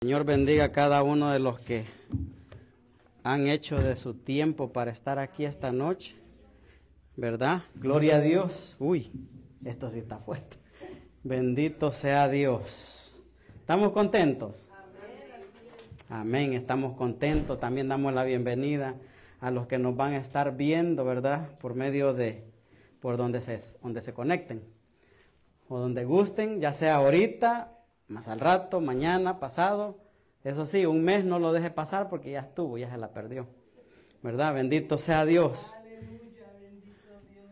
Señor bendiga a cada uno de los que han hecho de su tiempo para estar aquí esta noche, ¿verdad? Gloria a Dios. Uy, esto sí está fuerte. Bendito sea Dios. ¿Estamos contentos? Amén, estamos contentos. También damos la bienvenida a los que nos van a estar viendo, ¿verdad? Por medio de, por donde se conecten o donde gusten, ya sea ahorita, más al rato, mañana, pasado. Eso sí, un mes no lo deje pasar porque ya estuvo, ya se la perdió. ¿Verdad? Bendito sea Dios. Aleluya, bendito Dios.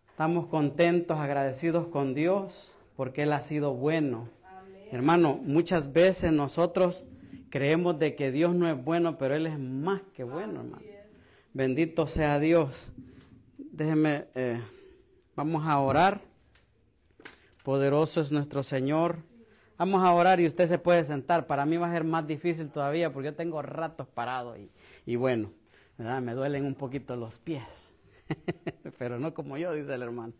Estamos contentos, agradecidos con Dios porque Él ha sido bueno. Amén. Hermano, muchas veces nosotros creemos de que Dios no es bueno, pero Él es más que bueno, hermano. Bendito sea Dios. Déjeme, vamos a orar. Poderoso es nuestro Señor. Vamos a orar y usted se puede sentar. Para mí va a ser más difícil todavía porque yo tengo ratos parados y bueno, ¿verdad? Me duelen un poquito los pies. Pero no como yo, dice el hermano.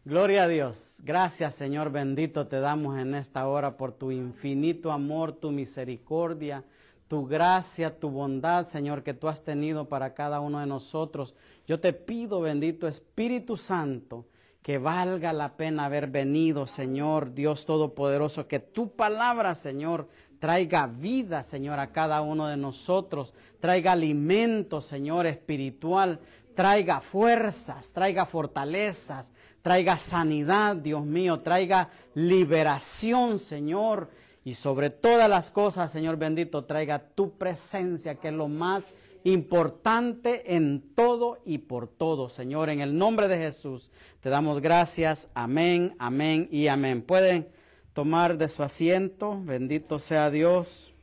Gloria a Dios. Gracias, Señor bendito, te damos en esta hora por tu infinito amor, tu misericordia, tu gracia, tu bondad, Señor, que tú has tenido para cada uno de nosotros. Yo te pido, bendito Espíritu Santo, que valga la pena haber venido, Señor, Dios Todopoderoso, que tu palabra, Señor, traiga vida, Señor, a cada uno de nosotros, traiga alimento, Señor, espiritual, traiga fuerzas, traiga fortalezas, traiga sanidad, Dios mío, traiga liberación, Señor, y sobre todas las cosas, Señor bendito, traiga tu presencia, que es lo más importante en todo y por todo, Señor. En el nombre de Jesús te damos gracias. Amén, amén y amén. Pueden tomar de su asiento. Bendito sea Dios.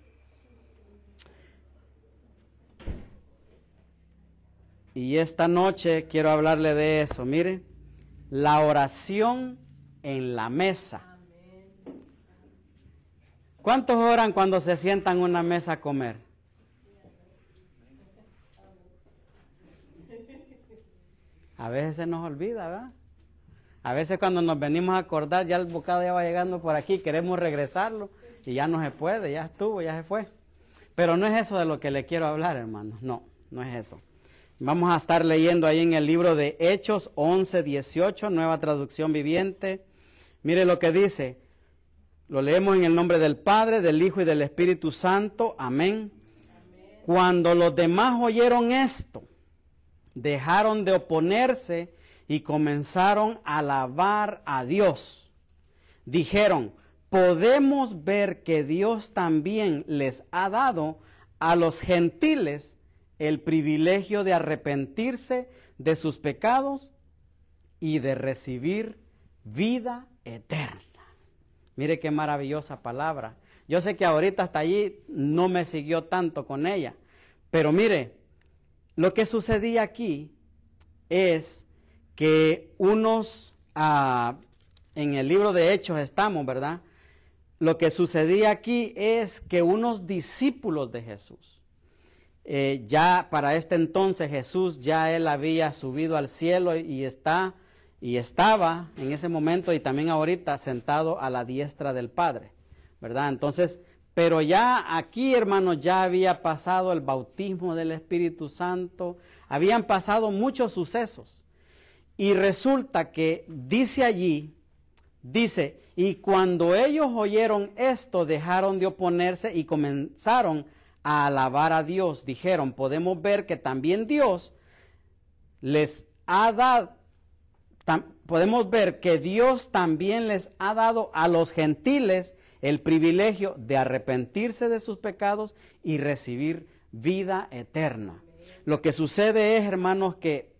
Y esta noche quiero hablarle de eso. Mire, la oración en la mesa. ¿Cuántos oran cuando se sientan en una mesa a comer? A veces se nos olvida, ¿verdad? A veces cuando nos venimos a acordar, ya el bocado ya va llegando por aquí, queremos regresarlo y ya no se puede, ya estuvo, ya se fue. Pero no es eso de lo que le quiero hablar, hermano. No, no es eso. Vamos a estar leyendo ahí en el libro de Hechos 11:18, nueva traducción viviente. Mire lo que dice. Lo leemos en el nombre del Padre, del Hijo y del Espíritu Santo. Amén. Amén. Cuando los demás oyeron esto, dejaron de oponerse y comenzaron a alabar a Dios. Dijeron, podemos ver que Dios también les ha dado a los gentiles el privilegio de arrepentirse de sus pecados y de recibir vida eterna. Mire qué maravillosa palabra. Yo sé que ahorita hasta allí no me siguió tanto con ella, pero mire, lo que sucedía aquí es que unos, en el libro de Hechos estamos, ¿verdad? Lo que sucedía aquí es que unos discípulos de Jesús, ya para este entonces Jesús ya él había subido al cielo y estaba en ese momento y también ahorita sentado a la diestra del Padre, ¿verdad? Entonces, pero ya aquí, hermanos, ya había pasado el bautismo del Espíritu Santo, habían pasado muchos sucesos. Y resulta que dice allí, dice, y cuando ellos oyeron esto, dejaron de oponerse y comenzaron a alabar a Dios. Dijeron, podemos ver que también Dios les ha dado, podemos ver que Dios también les ha dado a los gentiles el privilegio de arrepentirse de sus pecados y recibir vida eterna. Lo que sucede es, hermanos, que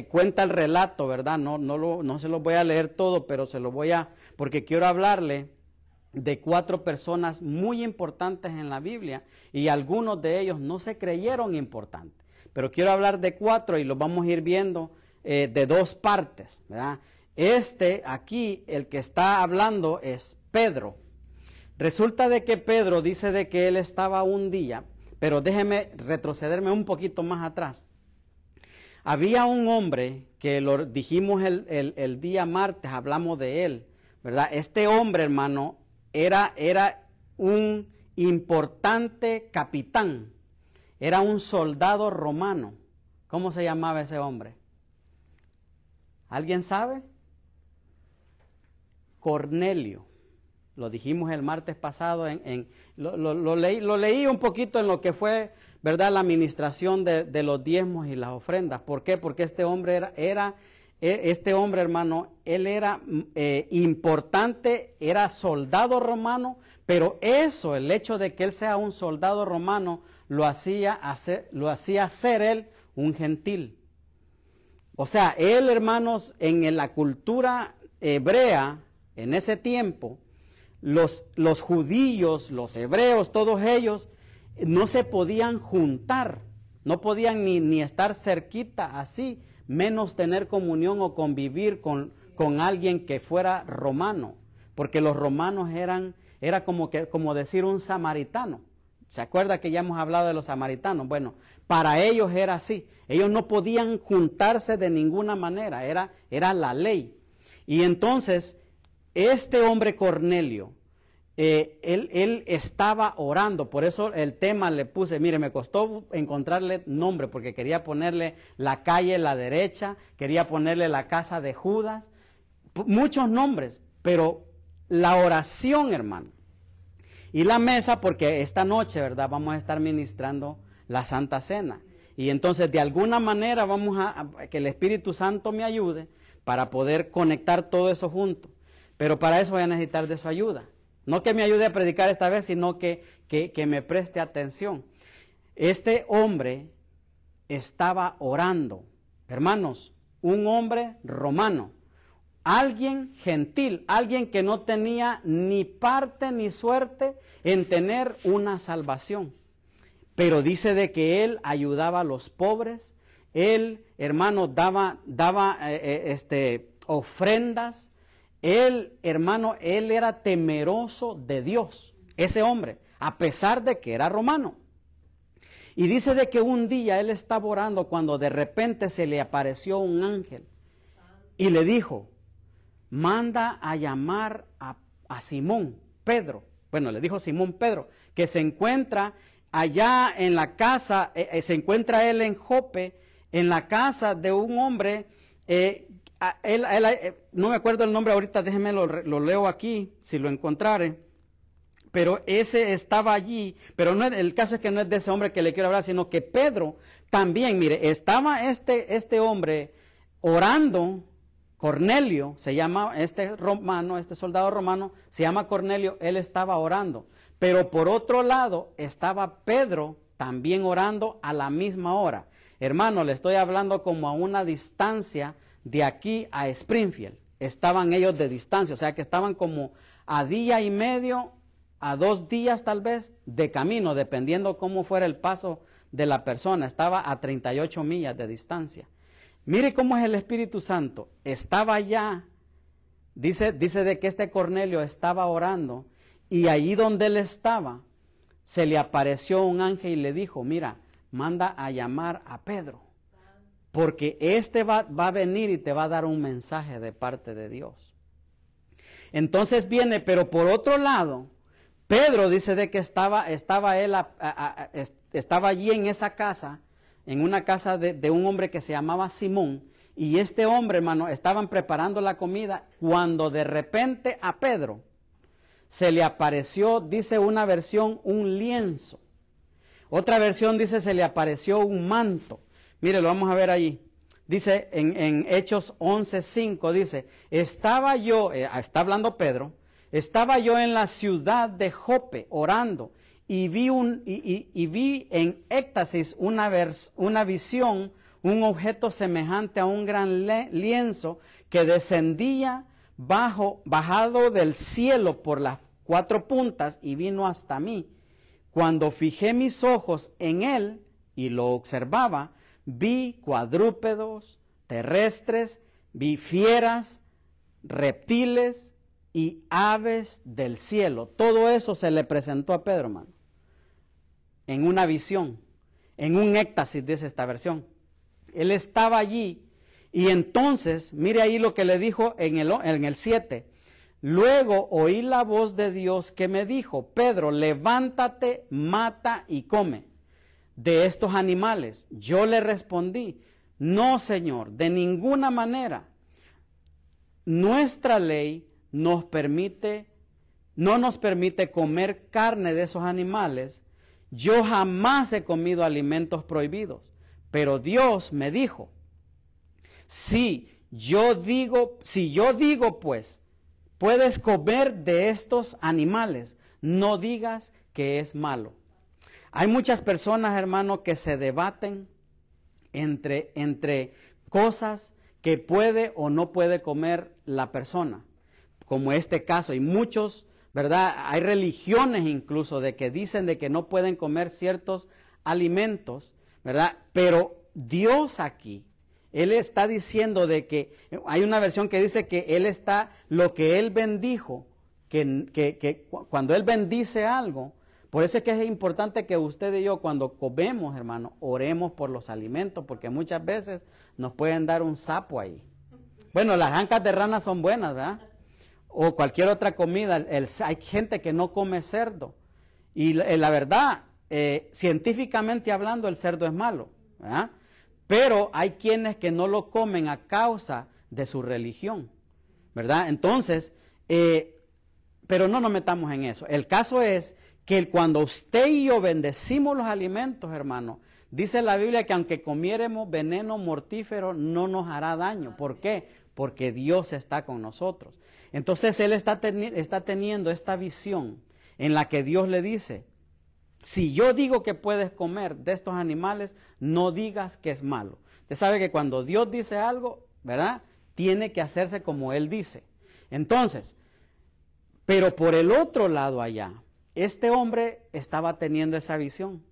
cuenta el relato, ¿verdad? No se lo voy a leer todo, pero se lo voy a, porque quiero hablarle de 4 personas muy importantes en la Biblia y algunos de ellos no se creyeron importantes. Pero quiero hablar de 4 y los vamos a ir viendo de 2 partes, ¿verdad? Aquí, el que está hablando es Pedro. Resulta de que Pedro dice de que él estaba un día, pero déjeme retrocederme un poquito más atrás. Había un hombre que lo dijimos el día martes, hablamos de él, ¿verdad? Este hombre, hermano, era un importante capitán. Era un soldado romano. ¿Cómo se llamaba ese hombre? ¿Alguien sabe? Cornelio. Lo dijimos el martes pasado, lo leí un poquito en lo que fue, ¿verdad?, la administración de los diezmos y las ofrendas. ¿Por qué? Porque este hombre hermano, él era importante, era soldado romano, pero eso, el hecho de que él sea un soldado romano, lo hacía ser él un gentil. O sea, él, hermanos, en la cultura hebrea, en ese tiempo, los judíos, los hebreos, todos ellos, no se podían juntar, no podían ni estar cerquita así, menos tener comunión o convivir con alguien que fuera romano, porque los romanos era como decir un samaritano. ¿Se acuerda que ya hemos hablado de los samaritanos? Bueno, para ellos era así, ellos no podían juntarse de ninguna manera, era la ley. Y entonces, este hombre Cornelio, él estaba orando, por eso el tema le puse, mire, me costó encontrarle nombre, porque quería ponerle la calle la derecha, quería ponerle la casa de Judas, muchos nombres, pero la oración, hermano, y la mesa, porque esta noche, ¿verdad?, vamos a estar ministrando la Santa Cena, y entonces de alguna manera vamos a que el Espíritu Santo me ayude para poder conectar todo eso junto, pero para eso voy a necesitar de su ayuda. No que me ayude a predicar esta vez, sino que me preste atención. Este hombre estaba orando. Hermanos, un hombre romano, alguien gentil, alguien que no tenía ni parte ni suerte en tener una salvación. Pero dice de que él ayudaba a los pobres, él, hermano, daba ofrendas. Él, hermano, él era temeroso de Dios, ese hombre, a pesar de que era romano. Y dice de que un día él estaba orando cuando de repente se le apareció un ángel y le dijo, manda a llamar a Simón, Pedro. Bueno, le dijo Simón Pedro, que se encuentra allá en la casa, se encuentra él en Jope, en la casa de un hombre, no me acuerdo el nombre ahorita, déjenme lo leo aquí, si lo encontrare, pero ese estaba allí, pero no, el caso es que no es de ese hombre que le quiero hablar, sino que Pedro también, mire, estaba este hombre orando, Cornelio, se llama este soldado romano, se llama Cornelio, él estaba orando, pero por otro lado estaba Pedro también orando a la misma hora. Hermano, le estoy hablando como a una distancia de aquí a Springfield. Estaban ellos de distancia, o sea que estaban como a día y medio, a 2 días tal vez, de camino, dependiendo cómo fuera el paso de la persona. Estaba a 38 millas de distancia. Mire cómo es el Espíritu Santo. Estaba allá, dice de que este Cornelio estaba orando, y allí donde él estaba, se le apareció un ángel y le dijo, mira, manda a llamar a Pedro, porque este va a venir y te va a dar un mensaje de parte de Dios. Entonces viene, pero por otro lado, Pedro dice de que estaba allí en esa casa, en una casa de un hombre que se llamaba Simón, y este hombre, hermano, estaban preparando la comida, cuando de repente a Pedro se le apareció, dice una versión, un lienzo. Otra versión dice se le apareció un manto. Mire, lo vamos a ver allí. Dice en Hechos 11:5, dice, estaba yo, está hablando Pedro, estaba yo en la ciudad de Jope orando y vi en éxtasis una visión, un objeto semejante a un gran lienzo que descendía bajado del cielo por las 4 puntas y vino hasta mí. Cuando fijé mis ojos en él y lo observaba, vi cuadrúpedos, terrestres, vi fieras, reptiles y aves del cielo. Todo eso se le presentó a Pedro, hermano, en una visión, en un éxtasis, dice esta versión. Él estaba allí y entonces, mire ahí lo que le dijo en el 7. Luego oí la voz de Dios que me dijo, Pedro, levántate, mata y come de estos animales. Yo le respondí, no, Señor, de ninguna manera. Nuestra ley no nos permite comer carne de esos animales. Yo jamás he comido alimentos prohibidos. Pero Dios me dijo, si yo digo pues, puedes comer de estos animales, no digas que es malo. Hay muchas personas, hermano, que se debaten entre cosas que puede o no puede comer la persona, como este caso. Y muchos, ¿verdad? Hay religiones incluso de que dicen de que no pueden comer ciertos alimentos, ¿verdad? Pero Dios aquí, Él está diciendo de que, hay una versión que dice que Él está, lo que Él bendijo, que cuando Él bendice algo, por eso es que es importante que usted y yo cuando comemos, hermano, oremos por los alimentos, porque muchas veces nos pueden dar un sapo ahí. Bueno, las ancas de rana son buenas, ¿verdad? O cualquier otra comida, hay gente que no come cerdo. Y la verdad, científicamente hablando, el cerdo es malo, ¿verdad? Pero hay quienes que no lo comen a causa de su religión, ¿verdad? Entonces, pero no nos metamos en eso. El caso es que cuando usted y yo bendecimos los alimentos, hermano, dice la Biblia que aunque comiéramos veneno mortífero, no nos hará daño. ¿Por qué? Porque Dios está con nosotros. Entonces, Él está teniendo esta visión en la que Dios le dice, si yo digo que puedes comer de estos animales, no digas que es malo. Usted sabe que cuando Dios dice algo, ¿verdad? Tiene que hacerse como Él dice. Entonces, pero por el otro lado allá, este hombre estaba teniendo esa visión.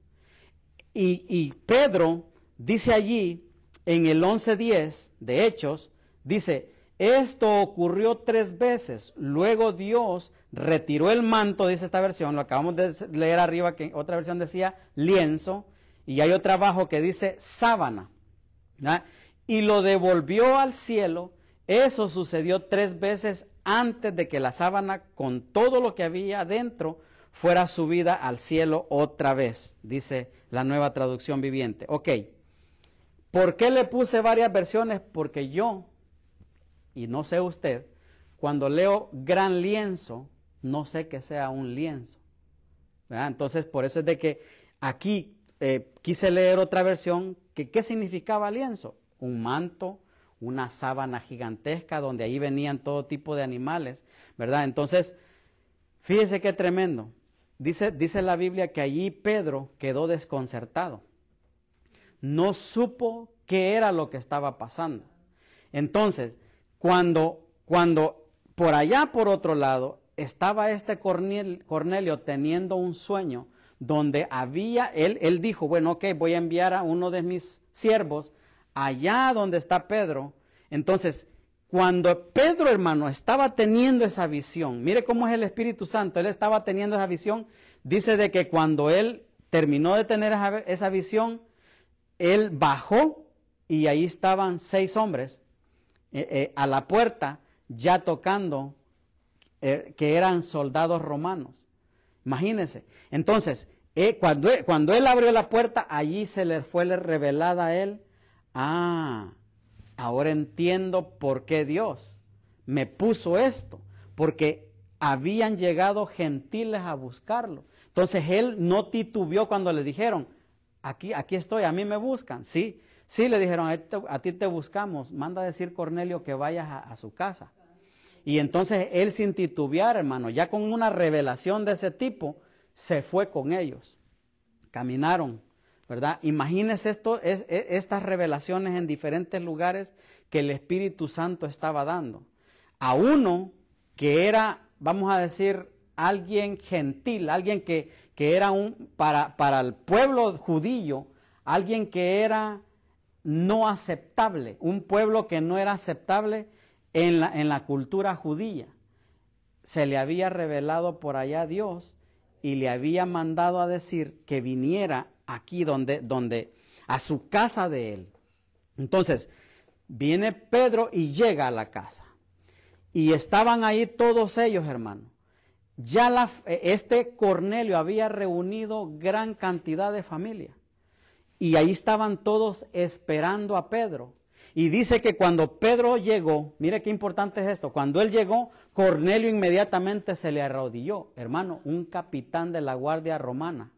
Y Pedro dice allí, en el 11:10 de Hechos, dice, esto ocurrió 3 veces. Luego Dios retiró el manto, dice esta versión, lo acabamos de leer arriba, que otra versión decía lienzo, y hay otra abajo que dice sábana, ¿verdad? Y lo devolvió al cielo. Eso sucedió 3 veces antes de que la sábana, con todo lo que había adentro, fuera subida al cielo otra vez, dice la Nueva Traducción Viviente. Ok, ¿por qué le puse varias versiones? Porque yo, y no sé usted, cuando leo gran lienzo, no sé que sea un lienzo, ¿verdad? Entonces, por eso es de que aquí quise leer otra versión, que ¿qué significaba lienzo? Un manto, una sábana gigantesca, donde ahí venían todo tipo de animales, ¿verdad? Entonces, fíjese qué tremendo. Dice la Biblia que allí Pedro quedó desconcertado. No supo qué era lo que estaba pasando. Entonces, cuando por allá por otro lado estaba este Cornelio teniendo un sueño donde él dijo, bueno, ok, voy a enviar a uno de mis siervos allá donde está Pedro. Entonces, cuando Pedro, hermano, estaba teniendo esa visión, mire cómo es el Espíritu Santo, él estaba teniendo esa visión, dice de que cuando él terminó de tener esa visión, él bajó y ahí estaban 6 hombres a la puerta ya tocando, que eran soldados romanos. Imagínense. Entonces, cuando él abrió la puerta, allí se le fue revelada a él, ahora entiendo por qué Dios me puso esto, porque habían llegado gentiles a buscarlo. Entonces él no titubeó cuando le dijeron, aquí estoy, a mí me buscan. Sí, le dijeron, a ti te buscamos, manda a decir Cornelio que vayas a su casa. Y entonces él, sin titubear, hermano, ya con una revelación de ese tipo, se fue con ellos. Caminaron, ¿verdad? Imagínense estas revelaciones en diferentes lugares que el Espíritu Santo estaba dando. A uno que era, vamos a decir, alguien gentil, alguien que era para el pueblo judío, alguien que era no aceptable, un pueblo que no era aceptable en la cultura judía. Se le había revelado por allá a Dios y le había mandado a decir que viniera aquí donde a su casa de él. Entonces, viene Pedro y llega a la casa. y estaban ahí todos ellos, hermano. Ya este Cornelio había reunido gran cantidad de familia. Y ahí estaban todos esperando a Pedro. Y dice que cuando Pedro llegó, mire qué importante es esto, cuando él llegó, Cornelio inmediatamente se le arrodilló. Hermano, un capitán de la guardia romana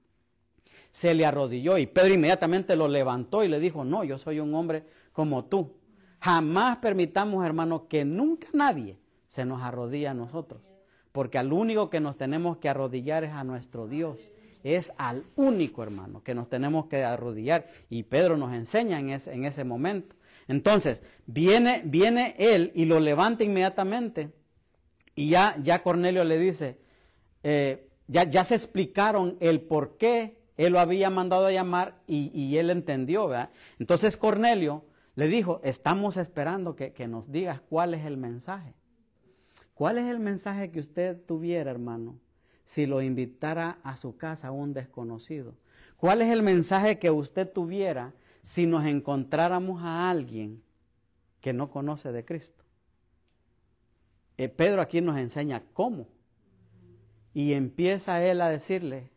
se le arrodilló y Pedro inmediatamente lo levantó y le dijo, no, yo soy un hombre como tú. Jamás permitamos, hermano, que nunca nadie se nos arrodille a nosotros. Porque al único que nos tenemos que arrodillar es a nuestro Dios. Es al único, hermano, que nos tenemos que arrodillar. Y Pedro nos enseña en ese momento. Entonces, viene él y lo levanta inmediatamente. Y ya Cornelio le dice, ya se explicaron el por qué él lo había mandado a llamar y él entendió, ¿verdad? Entonces Cornelio le dijo, estamos esperando que nos digas cuál es el mensaje. ¿Cuál es el mensaje que usted tuviera, hermano, si lo invitara a su casa a un desconocido? ¿Cuál es el mensaje que usted tuviera si nos encontráramos a alguien que no conoce de Cristo? Pedro aquí nos enseña cómo. Y empieza él a decirle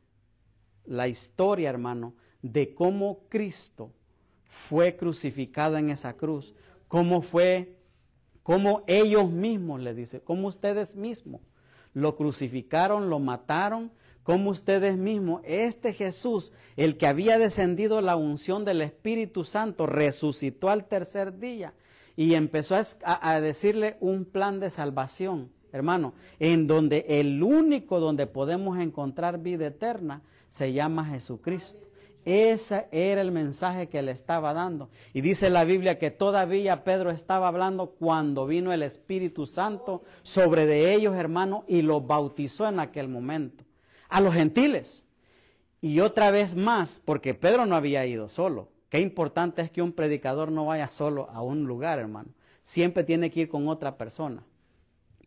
la historia, hermano, de cómo Cristo fue crucificado en esa cruz, cómo ellos mismos, le dice, cómo ustedes mismos lo crucificaron, lo mataron, cómo ustedes mismos, este Jesús, el que había descendido la unción del Espíritu Santo, resucitó al tercer día y empezó a decirle un plan de salvación, hermano, en donde el único donde podemos encontrar vida eterna se llama Jesucristo. Ese era el mensaje que le estaba dando. Y dice la Biblia que todavía Pedro estaba hablando cuando vino el Espíritu Santo sobre de ellos, hermano, y los bautizó en aquel momento. A los gentiles. Y otra vez más, porque Pedro no había ido solo. Qué importante es que un predicador no vaya solo a un lugar, hermano. Siempre tiene que ir con otra persona.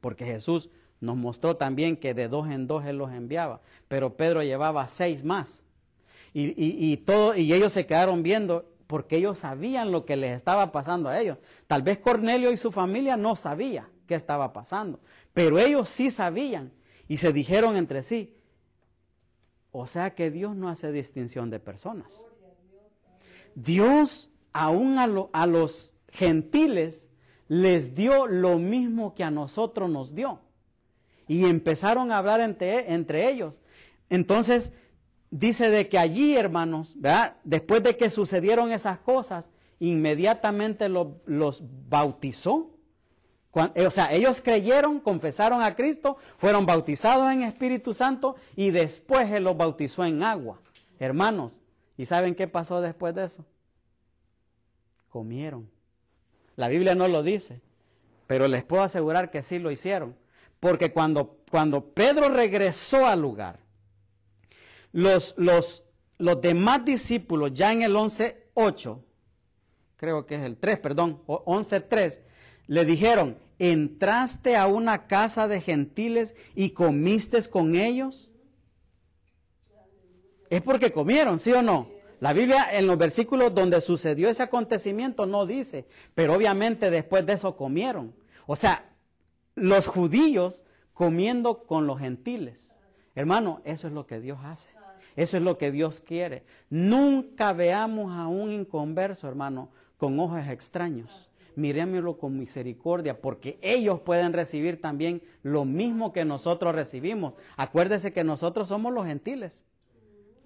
Porque Jesús nos mostró también que de 2 en 2 Él los enviaba. Pero Pedro llevaba 6 más. Y ellos se quedaron viendo porque ellos sabían lo que les estaba pasando a ellos. Tal vez Cornelio y su familia no sabían qué estaba pasando, pero ellos sí sabían y se dijeron entre sí, o sea que Dios no hace distinción de personas. Dios aún a los gentiles les dio lo mismo que a nosotros nos dio. Y empezaron a hablar entre ellos. Entonces, dice de que allí, hermanos, ¿verdad? Después de que sucedieron esas cosas, inmediatamente los bautizó. O sea, ellos creyeron, confesaron a Cristo, fueron bautizados en Espíritu Santo y después Él los bautizó en agua. Hermanos, ¿y saben qué pasó después de eso? Comieron. La Biblia no lo dice, pero les puedo asegurar que sí lo hicieron. Porque cuando Pedro regresó al lugar, los demás discípulos, ya en el 11:8, creo que es el 3, perdón, 11:3, le dijeron, ¿entraste a una casa de gentiles y comiste con ellos? Es porque comieron, ¿sí o no? La Biblia en los versículos donde sucedió ese acontecimiento no dice, pero obviamente después de eso comieron. O sea, los judíos comiendo con los gentiles. Hermano, eso es lo que Dios hace. Eso es lo que Dios quiere. Nunca veamos a un inconverso, hermano, con ojos extraños. Mirémoslo con misericordia, porque ellos pueden recibir también lo mismo que nosotros recibimos. Acuérdese que nosotros somos los gentiles.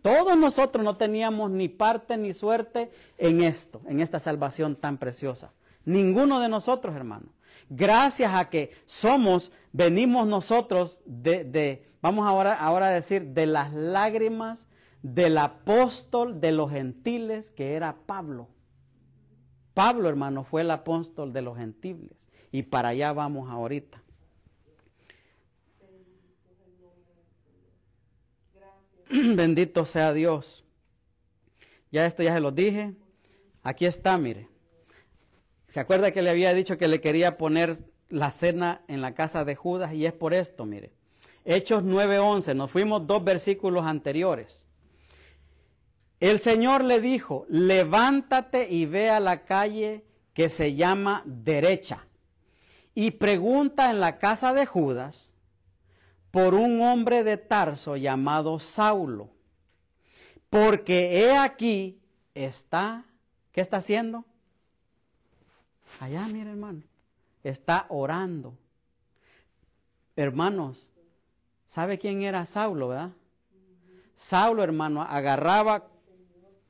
Todos nosotros no teníamos ni parte ni suerte en esto, en esta salvación tan preciosa. Ninguno de nosotros, hermano. Gracias a que venimos nosotros vamos ahora a decir, de las lágrimas del apóstol de los gentiles que era Pablo. Pablo, hermano, fue el apóstol de los gentiles. Y para allá vamos ahorita. Bendito sea Dios. Ya esto ya se los dije. Aquí está, mire. ¿Se acuerda que le había dicho que le quería poner la cena en la casa de Judas? Y es por esto, mire. Hechos 9:11, nos fuimos 2 versículos anteriores. El Señor le dijo, levántate y ve a la calle que se llama derecha, y pregunta en la casa de Judas por un hombre de Tarso llamado Saulo, porque he aquí está, ¿qué está haciendo? Allá, mire, hermano, está orando. Hermanos, ¿sabe quién era Saulo, verdad? Saulo, hermano, agarraba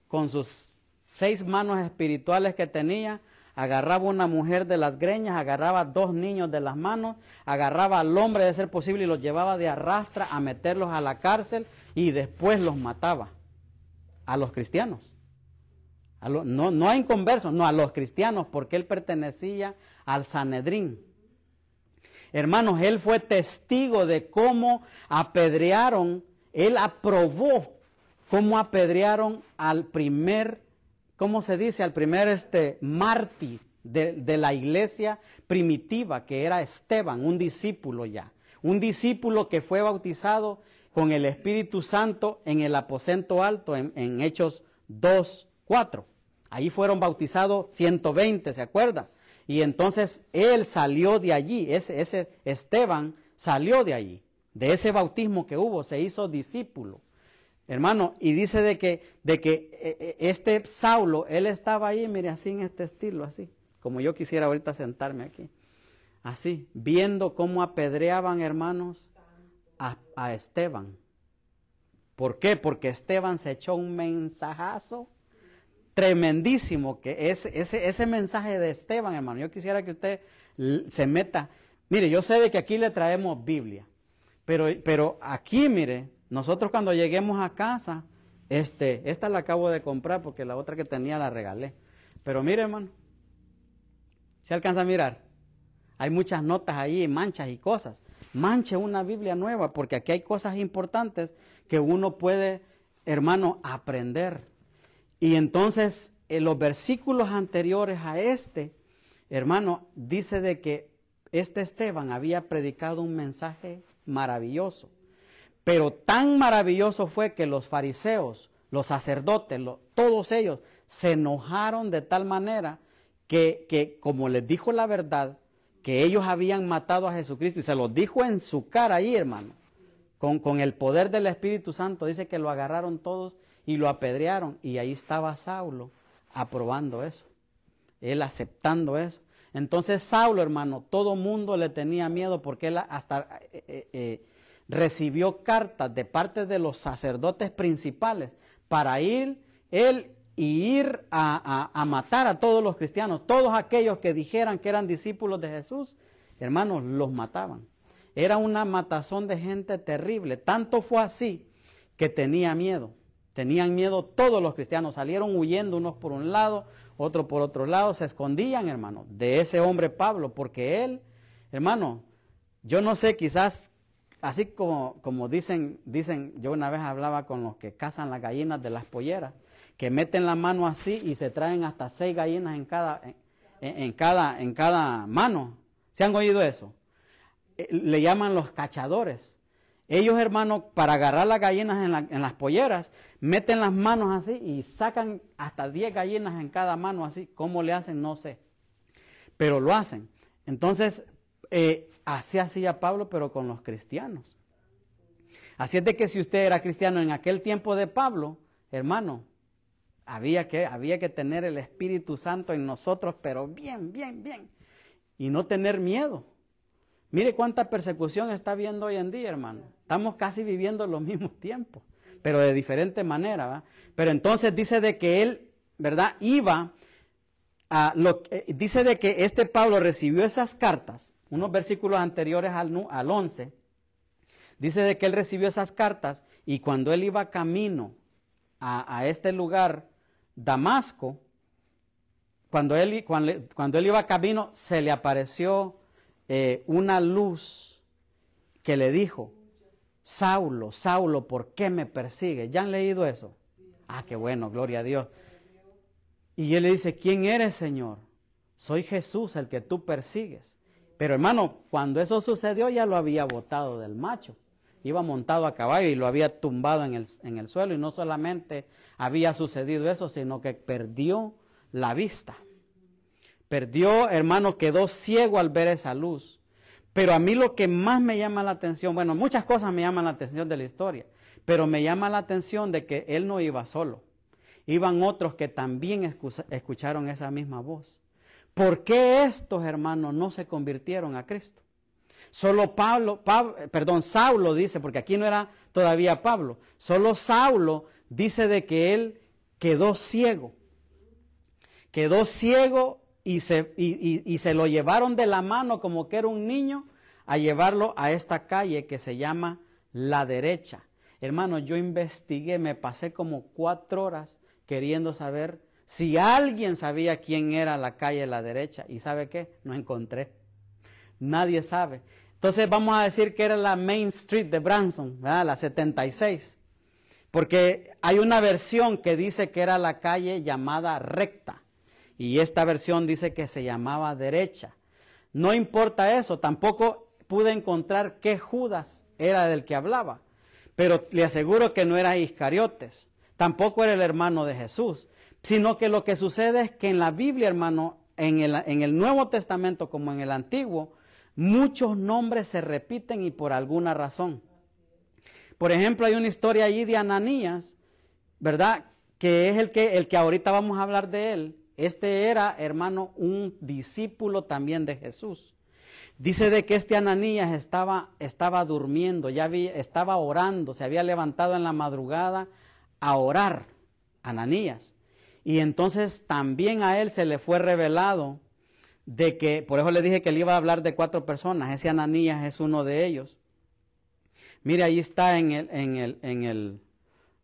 con sus 6 manos espirituales que tenía, agarraba una mujer de las greñas, agarraba 2 niños de las manos, agarraba al hombre de ser posible y los llevaba de arrastra a meterlos a la cárcel y después los mataba a los cristianos. No a inconversos, no, a los cristianos, porque él pertenecía al Sanedrín. Hermanos, él fue testigo de cómo apedrearon, él aprobó cómo apedrearon al primer, ¿cómo se dice? Al primer mártir de la iglesia primitiva, que era Esteban, un discípulo ya. Un discípulo que fue bautizado con el Espíritu Santo en el aposento alto, en Hechos 2:4. Ahí fueron bautizados 120, ¿se acuerda? Y entonces él salió de allí, ese Esteban salió de allí, de ese bautismo que hubo, se hizo discípulo. Hermano, y dice de que este Saulo, él estaba ahí, mire, así en este estilo, así, como yo quisiera ahorita sentarme aquí, así, viendo cómo apedreaban, hermanos, a Esteban. ¿Por qué? Porque Esteban se echó un mensajazo tremendísimo, que ese mensaje de Esteban, hermano, yo quisiera que usted se meta. Mire, yo sé de que aquí le traemos Biblia, pero aquí, mire, nosotros cuando lleguemos a casa, esta la acabo de comprar porque la otra que tenía la regalé. Pero mire, hermano, ¿se alcanza a mirar? Hay muchas notas ahí, manchas y cosas. Manche una Biblia nueva, porque aquí hay cosas importantes que uno puede, hermano, aprender. Y entonces, en los versículos anteriores a hermano, dice de que Esteban había predicado un mensaje maravilloso. Pero tan maravilloso fue que los fariseos, los sacerdotes, todos ellos se enojaron de tal manera que como les dijo la verdad, que ellos habían matado a Jesucristo, y se los dijo en su cara ahí, hermano, con el poder del Espíritu Santo, dice que lo agarraron todos y lo apedrearon, y ahí estaba Saulo aprobando eso, él aceptando eso. Entonces Saulo, hermano, todo mundo le tenía miedo, porque él hasta recibió cartas de parte de los sacerdotes principales para ir a matar a todos los cristianos. Todos aquellos que dijeran que eran discípulos de Jesús, hermanos, los mataban. Era una matazón de gente terrible. Tanto fue así que tenía miedo. Tenían miedo todos los cristianos. Salieron huyendo, unos por un lado, otros por otro lado. Se escondían, hermano, de ese hombre Pablo, porque él, hermano, yo no sé, quizás así como dicen, yo una vez hablaba con los que cazan las gallinas de las polleras, que meten la mano así y se traen hasta 6 gallinas en cada mano. ¿Se han oído eso? Le llaman los cachadores. Ellos, hermano, para agarrar las gallinas en las polleras, meten las manos así y sacan hasta 10 gallinas en cada mano así. ¿Cómo le hacen? No sé. Pero lo hacen. Entonces, así hacía Pablo, pero con los cristianos. Así es de que si usted era cristiano en aquel tiempo de Pablo, hermano, había que tener el Espíritu Santo en nosotros, pero bien. Y no tener miedo. Mire cuánta persecución está habiendo hoy en día, hermano. Estamos casi viviendo los mismos tiempos, pero de diferente manera, ¿va? Pero entonces dice de que él, ¿verdad? Dice de que Pablo recibió esas cartas, unos versículos anteriores al 11, dice de que él recibió esas cartas y cuando él iba camino a este lugar, Damasco, cuando él iba camino, se le apareció una luz que le dijo: Saulo, Saulo, ¿por qué me persigues? ¿Ya han leído eso? Ah, qué bueno, gloria a Dios. Y él le dice: ¿quién eres, Señor? Soy Jesús, el que tú persigues. Pero hermano, cuando eso sucedió ya lo había botado del macho. Iba montado a caballo y lo había tumbado en el suelo. Y no solamente había sucedido eso, sino que perdió la vista. perdió, hermano, quedó ciego al ver esa luz. Pero a mí lo que más me llama la atención, bueno, muchas cosas me llaman la atención de la historia, pero me llama la atención de que él no iba solo. Iban otros que también escucharon esa misma voz. ¿Por qué estos hermanos no se convirtieron a Cristo? Solo Saulo dice, porque aquí no era todavía Pablo, solo Saulo dice de que él quedó ciego. Quedó ciego y se lo llevaron de la mano como que era un niño a llevarlo a esta calle que se llama La Derecha. Hermano, yo investigué, me pasé como 4 horas queriendo saber si alguien sabía quién era la calle La Derecha. ¿Y sabe qué? No encontré. Nadie sabe. Entonces vamos a decir que era la Main Street de Branson, ¿verdad? La 76. Porque hay una versión que dice que era la calle llamada Recta. Y esta versión dice que se llamaba Derecha. No importa eso, tampoco pude encontrar qué Judas era del que hablaba. Pero le aseguro que no era Iscariotes, tampoco era el hermano de Jesús, sino que lo que sucede es que en la Biblia, hermano, en el Nuevo Testamento como en el Antiguo, muchos nombres se repiten y por alguna razón. Por ejemplo, hay una historia allí de Ananías, ¿verdad? Que es el que ahorita vamos a hablar de él. Este era, hermano, un discípulo también de Jesús. Dice de que este Ananías estaba durmiendo, estaba orando, se había levantado en la madrugada a orar, Ananías. Y entonces también a él se le fue revelado de que, por eso le dije que le iba a hablar de 4 personas, ese Ananías es uno de ellos. Mire, ahí está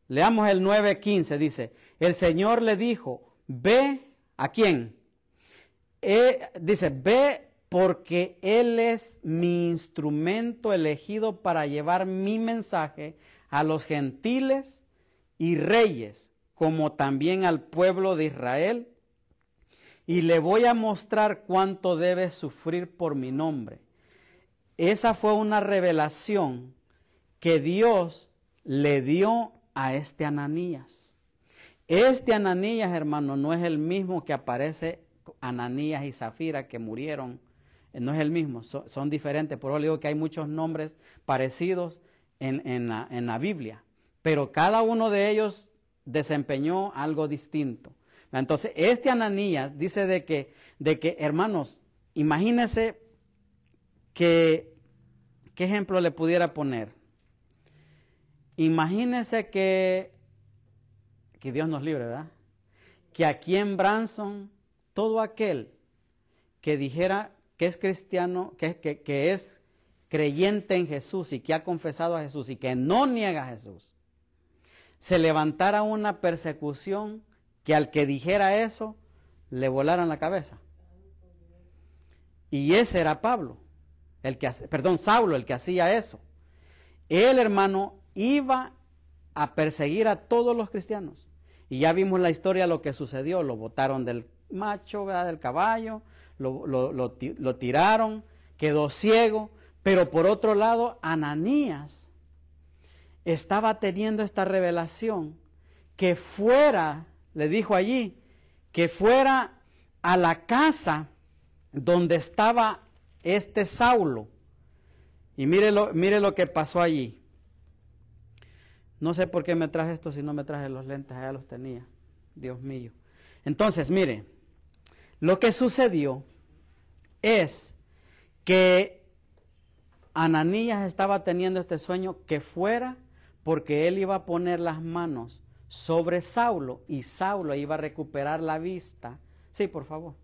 leamos el 9:15, dice, el Señor le dijo, ve, ¿a quién? Dice, ve porque Él es mi instrumento elegido para llevar mi mensaje a los gentiles y reyes, como también al pueblo de Israel, y le voy a mostrar cuánto debe sufrir por mi nombre. Esa fue una revelación que Dios le dio a este Ananías. Este Ananías, hermano, no es el mismo que aparece Ananías y Zafira que murieron. No es el mismo, son diferentes. Por eso le digo que hay muchos nombres parecidos en la Biblia. Pero cada uno de ellos desempeñó algo distinto. Entonces, este Ananías dice de que hermanos, imagínense ¿qué ejemplo le pudiera poner? Imagínense que Dios nos libre, ¿verdad? Que aquí en Branson, todo aquel que dijera que es cristiano, que es creyente en Jesús y que ha confesado a Jesús y que no niega a Jesús, se levantara una persecución que al que dijera eso, le volaran la cabeza. Y ese era Saulo, el que hacía eso. Él, hermano, iba a perseguir a todos los cristianos. Y ya vimos la historia, lo que sucedió. Lo botaron del macho, ¿verdad? Del caballo, lo tiraron, quedó ciego. Pero por otro lado, Ananías estaba teniendo esta revelación que fuera, le dijo allí, que fuera a la casa donde estaba este Saulo. Y mire lo que pasó allí. No sé por qué me traje esto si no me traje los lentes, allá los tenía. Dios mío. Entonces, mire, lo que sucedió es que Ananías estaba teniendo este sueño que fuera porque él iba a poner las manos sobre Saulo y Saulo iba a recuperar la vista. Sí, por favor.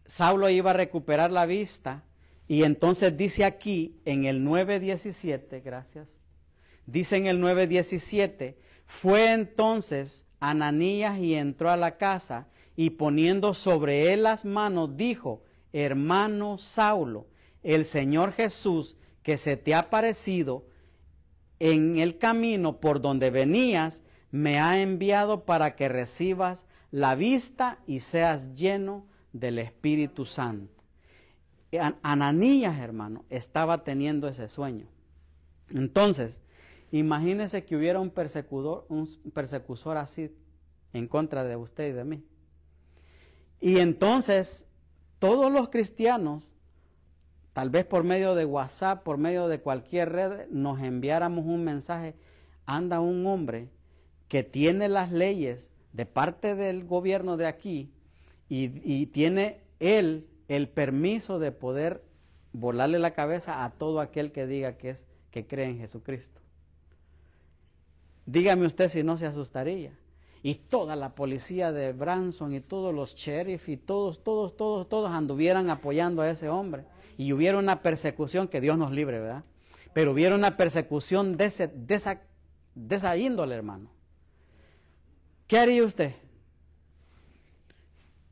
Saulo iba a recuperar la vista y entonces dice aquí en el 9:17, gracias. Dice en el 9:17, fue entonces Ananías y entró a la casa y poniendo sobre él las manos dijo, hermano Saulo, el Señor Jesús que se te ha aparecido en el camino por donde venías, me ha enviado para que recibas la vista y seas lleno del Espíritu Santo. Ananías, hermano, estaba teniendo ese sueño. Entonces, imagínese que hubiera un persecutor así en contra de usted y de mí. Y entonces todos los cristianos, tal vez por medio de WhatsApp, por medio de cualquier red, nos enviáramos un mensaje, anda un hombre que tiene las leyes de parte del gobierno de aquí y tiene él el permiso de poder volarle la cabeza a todo aquel que diga que cree en Jesucristo. Dígame usted si no se asustaría. Y toda la policía de Branson y todos los sheriff y todos anduvieran apoyando a ese hombre. Y hubiera una persecución, que Dios nos libre, ¿verdad? Pero hubiera una persecución de esa índole, hermano. ¿Qué haría usted?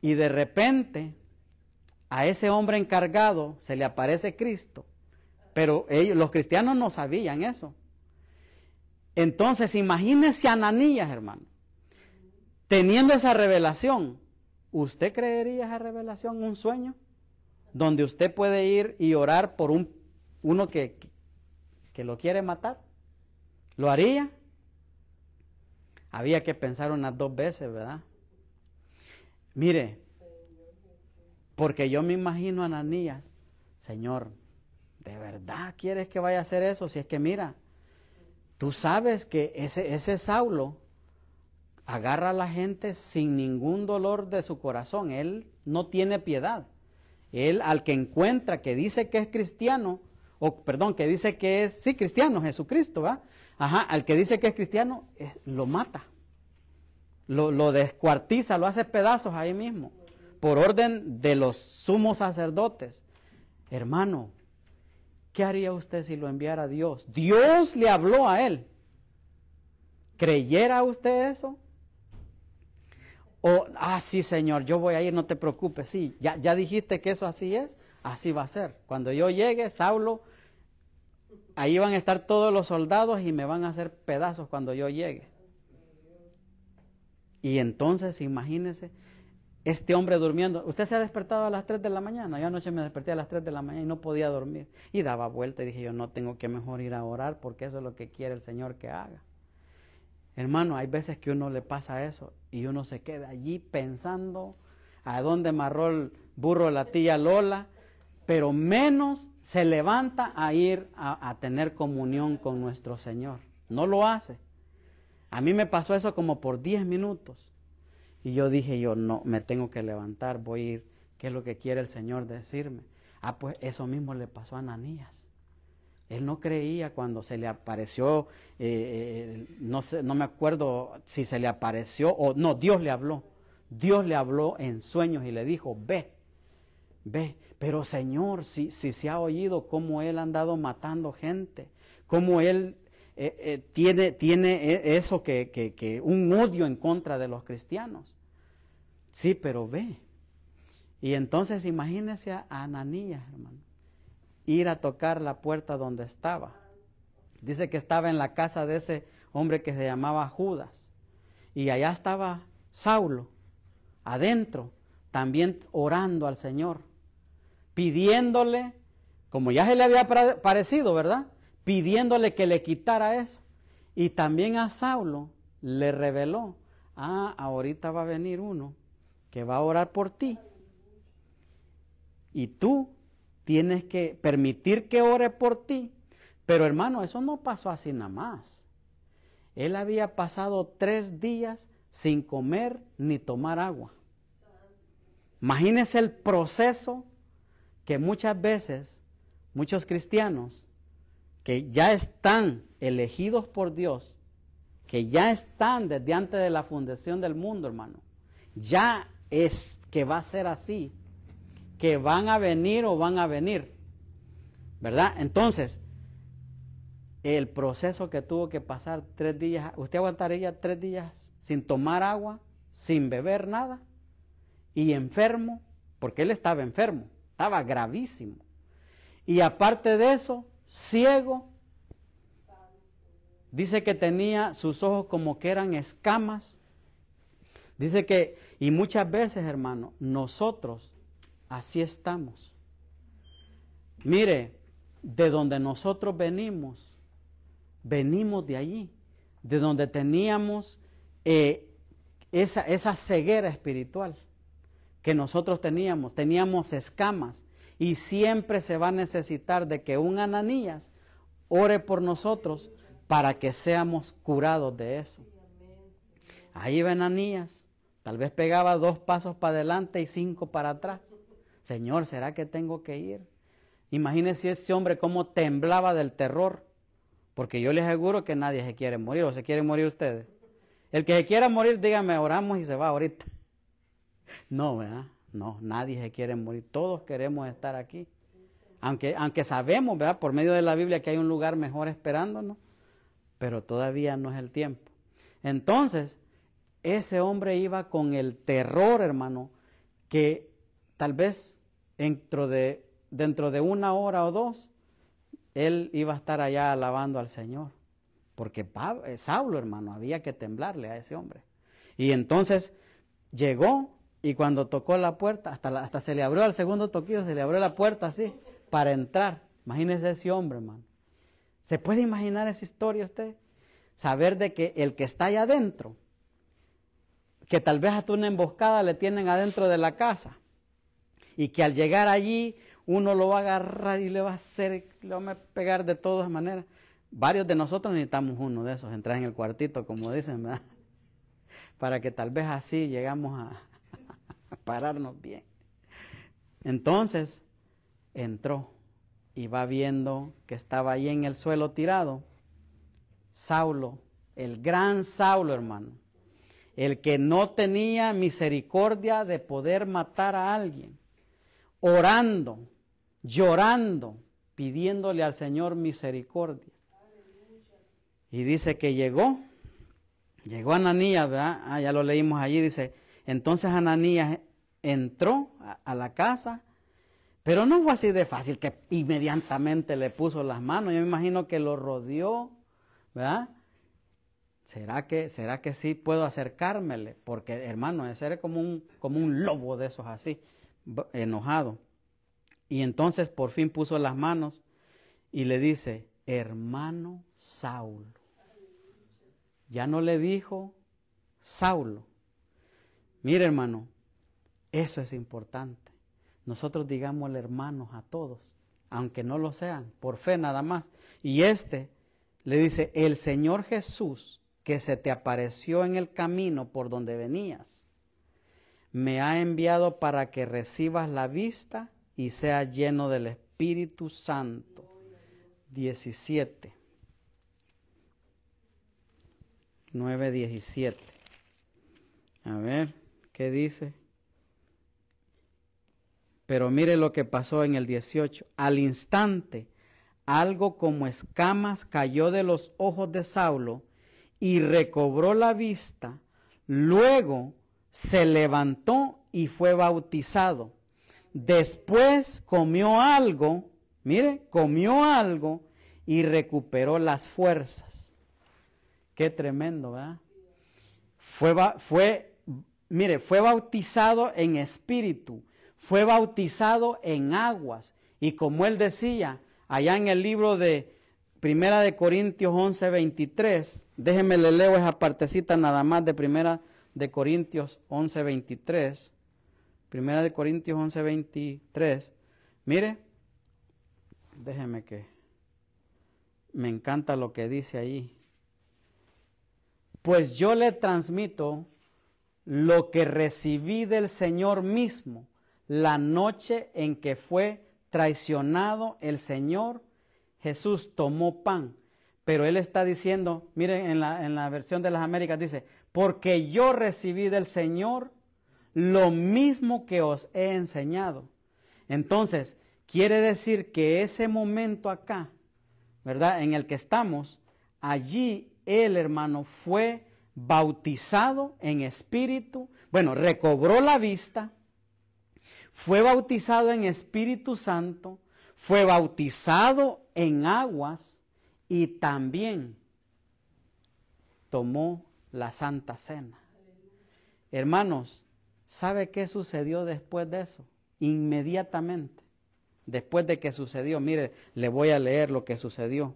Y de repente a ese hombre encargado se le aparece Cristo, pero los cristianos no sabían eso. Entonces imagínese a Ananías, hermano, teniendo esa revelación. ¿Usted creería esa revelación un sueño? Donde usted puede ir y orar por uno que lo quiere matar. ¿Lo haría? Había que pensar unas 2 veces, ¿verdad? Mire, porque yo me imagino a Ananías, Señor, ¿de verdad quieres que vaya a hacer eso? Si es que mira, tú sabes que ese Saulo agarra a la gente sin ningún dolor de su corazón. Él no tiene piedad. Él al que encuentra, que dice que es cristiano, que dice que es, sí, cristiano, Jesucristo, ¿va? Ajá, al que dice que es cristiano, lo mata. Lo descuartiza, lo hace pedazos ahí mismo, por orden de los sumos sacerdotes. Hermano, ¿qué haría usted si lo enviara a Dios? Dios le habló a él. ¿Creyera usted eso? O, sí, Señor, yo voy a ir, no te preocupes. Sí, ya dijiste que eso así es, así va a ser. Cuando yo llegue, Saulo, ahí van a estar todos los soldados y me van a hacer pedazos cuando yo llegue. Y entonces, imagínese, este hombre durmiendo. Usted se ha despertado a las 3 de la mañana. Yo anoche me desperté a las 3 de la mañana y no podía dormir. Y daba vuelta y dije, yo no tengo que mejor ir a orar porque eso es lo que quiere el Señor que haga. Hermano, hay veces que uno le pasa eso y uno se queda allí pensando a dónde amarró el burro la tía Lola, pero menos se levanta a ir a tener comunión con nuestro Señor. No lo hace. A mí me pasó eso como por 10 minutos. Y yo dije, yo no, me tengo que levantar, voy a ir. ¿Qué es lo que quiere el Señor decirme? Pues eso mismo le pasó a Ananías. Él no creía cuando se le apareció, no me acuerdo si se le apareció o no, Dios le habló. Dios le habló en sueños y le dijo, ve. Pero Señor, si se ha oído cómo Él ha andado matando gente, cómo Él tiene eso que un odio en contra de los cristianos. Sí, pero ve. Y entonces imagínese a Ananías, hermano, ir a tocar la puerta donde estaba. Dice que estaba en la casa de ese hombre que se llamaba Judas. Y allá estaba Saulo, adentro, también orando al Señor, pidiéndole, como ya se le había parecido, ¿verdad? Pidiéndole que le quitara eso. Y también a Saulo le reveló, ahorita va a venir uno que va a orar por ti. Y tú tienes que permitir que ore por ti. Pero hermano, eso no pasó así nada más. Él había pasado 3 días sin comer ni tomar agua. Imagínese el proceso que muchas veces, muchos cristianos que ya están elegidos por Dios, que ya están desde antes de la fundación del mundo, hermano, ya es que va a ser así, que van a venir o van a venir, ¿verdad? Entonces, el proceso que tuvo que pasar 3 días, ¿usted aguantaría 3 días sin tomar agua, sin beber nada? Y enfermo, porque él estaba enfermo, estaba gravísimo. Y aparte de eso, ciego. Dice que tenía sus ojos como que eran escamas. Dice que, y muchas veces, hermano, nosotros así estamos. Mire, de donde nosotros venimos de allí, de donde teníamos esa ceguera espiritual. que nosotros teníamos escamas, y siempre se va a necesitar de que un Ananías ore por nosotros para que seamos curados de eso. Ahí va Ananías, tal vez pegaba 2 pasos para adelante y 5 para atrás. Señor, ¿será que tengo que ir? Imagínense ese hombre cómo temblaba del terror, porque yo les aseguro que nadie se quiere morir. ¿O se quieren morir ustedes? El que se quiera morir, dígame, oramos y se va ahorita. No, ¿verdad? No, nadie se quiere morir. Todos queremos estar aquí. Aunque sabemos, ¿verdad?, por medio de la Biblia que hay un lugar mejor esperándonos, pero todavía no es el tiempo. Entonces, ese hombre iba con el terror, hermano, que tal vez dentro de 1 hora o 2, él iba a estar allá alabando al Señor. Porque Saulo, hermano, había que temblarle a ese hombre. Y entonces llegó, y cuando tocó la puerta, hasta se le abrió al segundo toquillo, se le abrió la puerta así, para entrar. Imagínese ese hombre, hermano. ¿Se puede imaginar esa historia usted? Saber de que el que está allá adentro, que tal vez hasta una emboscada le tienen adentro de la casa, y que al llegar allí uno lo va a agarrar y le va a pegar de todas maneras. Varios de nosotros necesitamos uno de esos, entrar en el cuartito, como dicen, ¿verdad? Para que tal vez así llegamos a pararnos bien. Entonces entró y va viendo que estaba ahí en el suelo tirado Saulo, el gran Saulo, hermano, el que no tenía misericordia de poder matar a alguien, orando, llorando, pidiéndole al Señor misericordia. Y dice que llegó Ananías, ¿verdad? Ya lo leímos allí, dice, entonces Ananías entró a la casa, pero no fue así de fácil que inmediatamente le puso las manos. Yo me imagino que lo rodeó, ¿verdad? ¿Será que sí puedo acercármele? Porque, hermano, ese era como un lobo de esos así, enojado. Y entonces por fin puso las manos y le dice, hermano Saulo. Ya no le dijo Saulo. Mire, hermano, eso es importante. Nosotros digámosle hermanos a todos, aunque no lo sean, por fe nada más. Y le dice, el Señor Jesús, que se te apareció en el camino por donde venías, me ha enviado para que recibas la vista y seas lleno del Espíritu Santo. 17. 9:17. A ver, ¿qué dice? Pero mire lo que pasó en el 18. Al instante, algo como escamas cayó de los ojos de Saulo y recobró la vista. Luego se levantó y fue bautizado. Después comió algo, mire, comió algo y recuperó las fuerzas. Qué tremendo, ¿verdad? Fue bautizado en espíritu, fue bautizado en aguas. Y como él decía, allá en el libro de 1 Corintios 11:23, déjenme le leo esa partecita nada más de 1 Corintios 11:23. 1 Corintios 11:23. Mire, déjenme que me encanta lo que dice allí. Pues yo le transmito lo que recibí del Señor mismo la noche en que fue traicionado el Señor. Jesús tomó pan, pero él está diciendo, miren en la versión de las Américas dice, porque yo recibí del Señor lo mismo que os he enseñado. Entonces, quiere decir que ese momento acá, ¿verdad?, en el que estamos, allí él, hermano, fue bautizado en espíritu, bueno, recobró la vista, fue bautizado en Espíritu Santo, fue bautizado en aguas y también tomó la Santa Cena. Hermanos, ¿sabe qué sucedió después de eso? Inmediatamente, después de que sucedió, mire, le voy a leer lo que sucedió.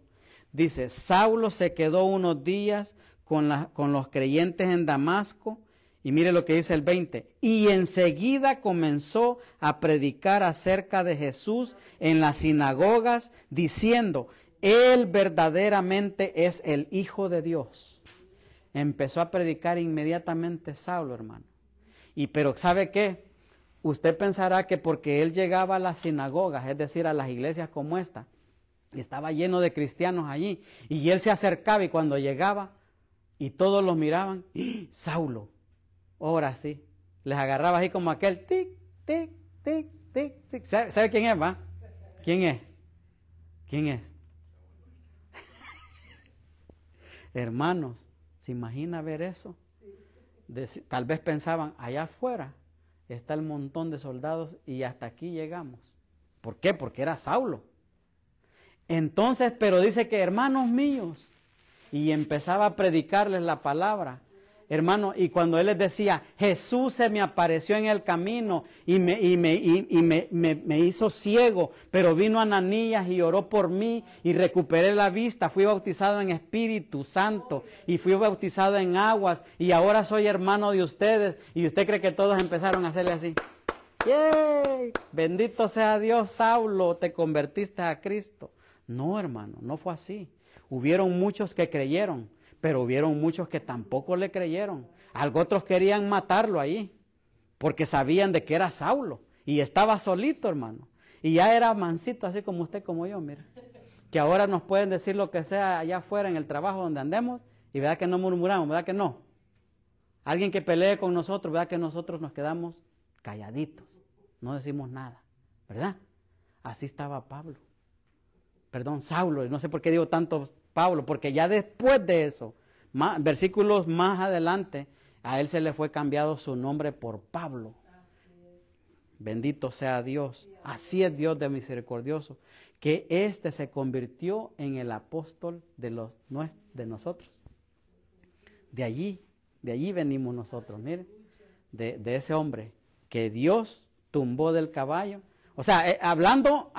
Dice, Saulo se quedó unos días con los creyentes en Damasco Y mire lo que dice el 20. Y enseguida comenzó a predicar acerca de Jesús en las sinagogas, diciendo, Él verdaderamente es el Hijo de Dios. Empezó a predicar inmediatamente Saulo, hermano. Pero ¿sabe qué? Usted pensará que porque él llegaba a las sinagogas, es decir, a las iglesias como esta, y estaba lleno de cristianos allí, y él se acercaba y cuando llegaba, y todos lo miraban, ¡Ah! Saulo, ahora sí, les agarraba así como aquel, tic, tic, tic, tic, tic. ¿Sabe quién es, va? ¿Quién es? ¿Quién es? Hermanos, ¿se imagina ver eso? Tal vez pensaban, allá afuera está el montón de soldados y hasta aquí llegamos. ¿Por qué? Porque era Saulo. Entonces, pero dice que hermanos míos, y empezaba a predicarles la palabra. Hermano, y cuando él les decía, Jesús se me apareció en el camino y me hizo ciego, pero vino Ananías y oró por mí y recuperé la vista, fui bautizado en Espíritu Santo y fui bautizado en aguas y ahora soy hermano de ustedes. Y usted cree que todos empezaron a hacerle así. ¡Yay! Bendito sea Dios, Saulo, te convertiste a Cristo. No, hermano, no fue así. Hubieron muchos que creyeron, pero hubieron muchos que tampoco le creyeron. Otros querían matarlo ahí, porque sabían de que era Saulo, y estaba solito, hermano. Y ya era mansito, así como usted, como yo, mira. Que ahora nos pueden decir lo que sea allá afuera en el trabajo donde andemos, y verdad que no murmuramos, verdad que no. Alguien que pelee con nosotros, verdad que nosotros nos quedamos calladitos, no decimos nada, ¿verdad? Así estaba Pablo. Perdón, Saulo, no sé por qué digo tanto Pablo, porque ya después de eso, versículos más adelante, a él se le fue cambiado su nombre por Pablo. Bendito sea Dios. Así es Dios de misericordioso, que éste se convirtió en el apóstol de nosotros. De allí venimos nosotros, miren, de ese hombre que Dios tumbó del caballo. O sea, hablando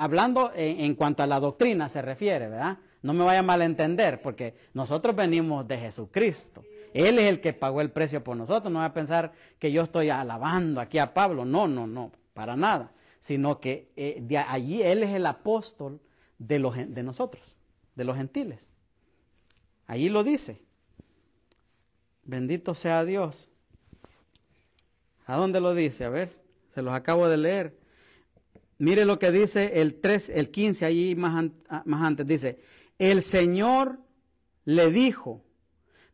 en cuanto a la doctrina se refiere, ¿verdad? No me vaya a malentender, porque nosotros venimos de Jesucristo. Él es el que pagó el precio por nosotros. No voy a pensar que yo estoy alabando aquí a Pablo. No, para nada. Sino que de allí Él es el apóstol de nosotros, de los gentiles. Allí lo dice. Bendito sea Dios. ¿A dónde lo dice? A ver, se los acabo de leer. Mire lo que dice el 15, allí más antes, dice, el Señor le dijo,